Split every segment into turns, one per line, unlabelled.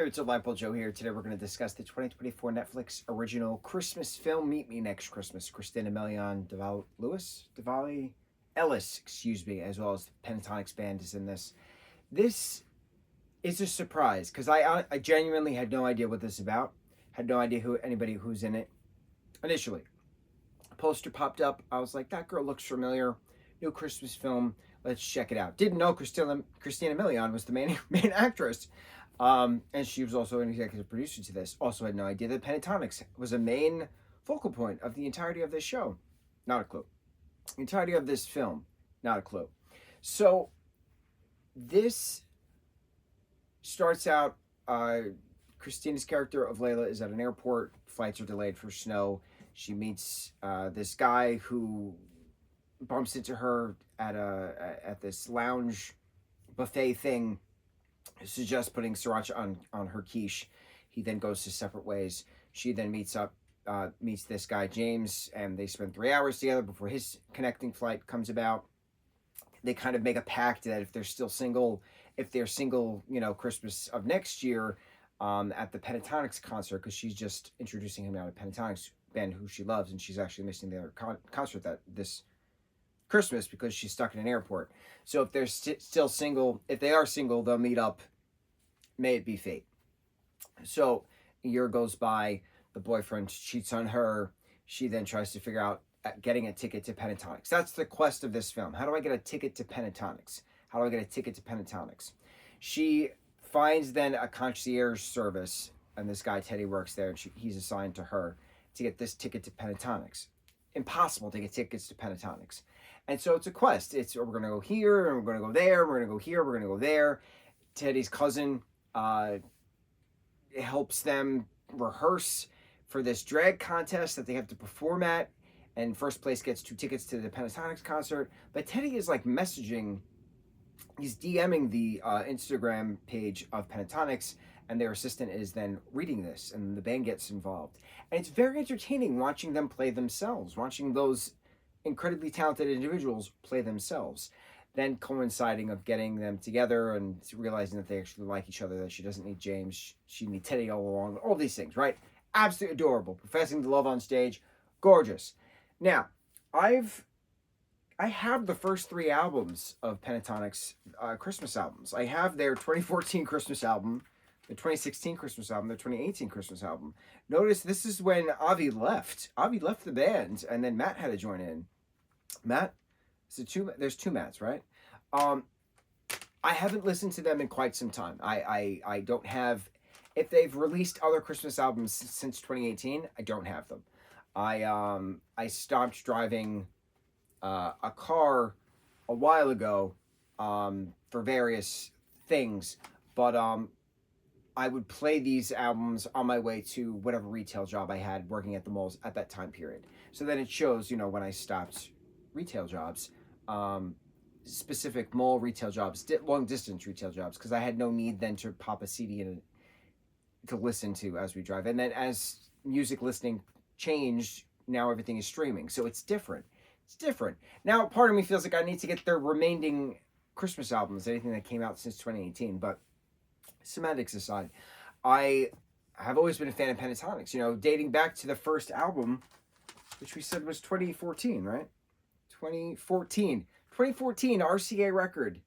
It's a lightboltjoe here. Today we're going to discuss the 2024 Netflix original Christmas film, Meet Me Next Christmas. Christina Milian, Diwali Ellis, excuse me, as well as the Pentatonics Band is in this. This is a surprise because I genuinely had no idea what this is about. Had no idea anybody who's in it initially. A poster popped up. I was like, that girl looks familiar. New Christmas film. Let's check it out. Didn't know Christina Milian was the main actress. And she was also an executive producer to this. Also had no idea that Pentatonics was a main focal point of the entirety of this show. Not a clue. The entirety of this film. Not a clue. So this starts out, Christina's character of Layla is at an airport. Flights are delayed for snow. She meets this guy who bumps into her at this lounge buffet thing, suggests putting sriracha on her quiche. He then goes to separate ways. She then meets this guy James, and they spend 3 hours together before his connecting flight comes about. They kind of make a pact that if they're single, Christmas of next year, at the Pentatonics concert, because she's just introducing him now to Pentatonics band who she loves, and she's actually missing their concert this Christmas because she's stuck in an airport. So if they're still single, if they are single, they'll meet up. May it be fate. So a year goes by, the boyfriend cheats on her. She then tries to figure out getting a ticket to Pentatonics. That's the quest of this film. How do I get a ticket to Pentatonics? How do I get a ticket to Pentatonics? She finds then a concierge service, and this guy Teddy works there, and he's assigned to her to get this ticket to Pentatonics. Impossible to get tickets to Pentatonics. And so it's a quest. We're going to go here, and we're going to go there, we're going to go here, we're going to go there. Teddy's cousin helps them rehearse for this drag contest that they have to perform at, and first place gets 2 tickets to the Pentatonics concert. But Teddy is like he's DMing the Instagram page of Pentatonics, and their assistant is then reading this, and the band gets involved. And it's very entertaining watching them play themselves, watching those incredibly talented individuals play themselves, then coinciding of getting them together and realizing that they actually like each other, that she doesn't need James, she needs Teddy all along, all these things, right? Absolutely adorable. Professing to love on stage, gorgeous. Now, I have the first 3 albums of Pentatonics Christmas albums. I have their 2014 Christmas album, the 2016 Christmas album, the 2018 Christmas album. Notice this is when Avi left. Avi left the band, and then Matt had to join in. Matt? There's 2 Matts, right? I haven't listened to them in quite some time. I don't have... If they've released other Christmas albums since 2018, I don't have them. I stopped driving a car a while ago for various things, but I would play these albums on my way to whatever retail job I had working at the malls at that time period. So then it shows, when I stopped retail jobs, specific mall retail jobs, long distance retail jobs, because I had no need then to pop a CD in to listen to as we drive. And then as music listening changed, now everything is streaming. So it's different. It's different. Now, part of me feels like I need to get their remaining Christmas albums, anything that came out since 2018. But semantics aside, I have always been a fan of Pentatonics, dating back to the first album, which we said was 2014, right? 2014 RCA record.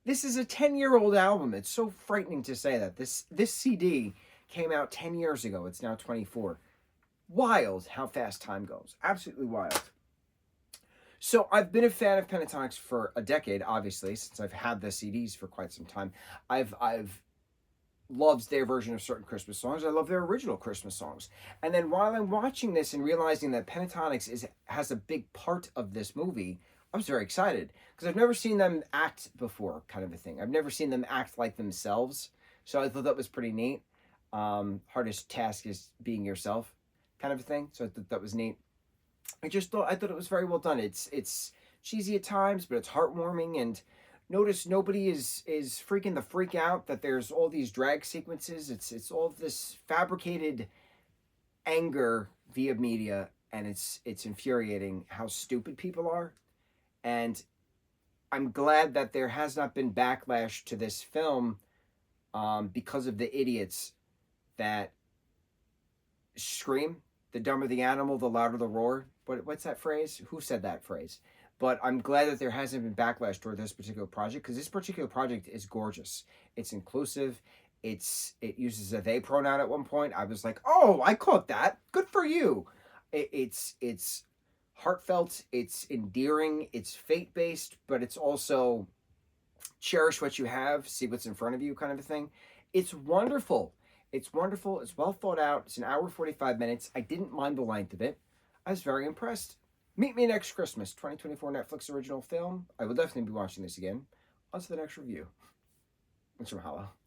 This is a 10-year-old album. It's so frightening to say that. This CD came out 10 years ago. It's now 24. Wild how fast time goes. Absolutely wild. So I've been a fan of Pentatonics for a decade, obviously, since I've had the CDs for quite some time. I've loved their version of certain Christmas songs. I love their original Christmas songs. And then while I'm watching this and realizing that Pentatonics has a big part of this movie, I was very excited because I've never seen them act before, kind of a thing. I've never seen them act like themselves. So I thought that was pretty neat. Hardest task is being yourself, kind of a thing. So I thought that was neat. I thought it was very well done. It's cheesy at times, but it's heartwarming. And notice nobody is freaking the freak out that there's all these drag sequences. It's all this fabricated anger via media, and it's infuriating how stupid people are. And I'm glad that there has not been backlash to this film because of the idiots that scream. The dumber the animal, the louder the roar. What's that phrase? Who said that phrase? But I'm glad that there hasn't been backlash toward this particular project, because this particular project is gorgeous. It's inclusive. It uses a they pronoun at one point. I was like, oh, I caught that. Good for you. It's heartfelt. It's endearing. It's fate based, but it's also cherish what you have, see what's in front of you, kind of a thing. It's wonderful. It's wonderful. It's well thought out. It's an hour 45 minutes. I didn't mind the length of it. I was very impressed. Meet Me Next Christmas, 2024 Netflix original film. I will definitely be watching this again. On to the next review. Thanks for mahalo.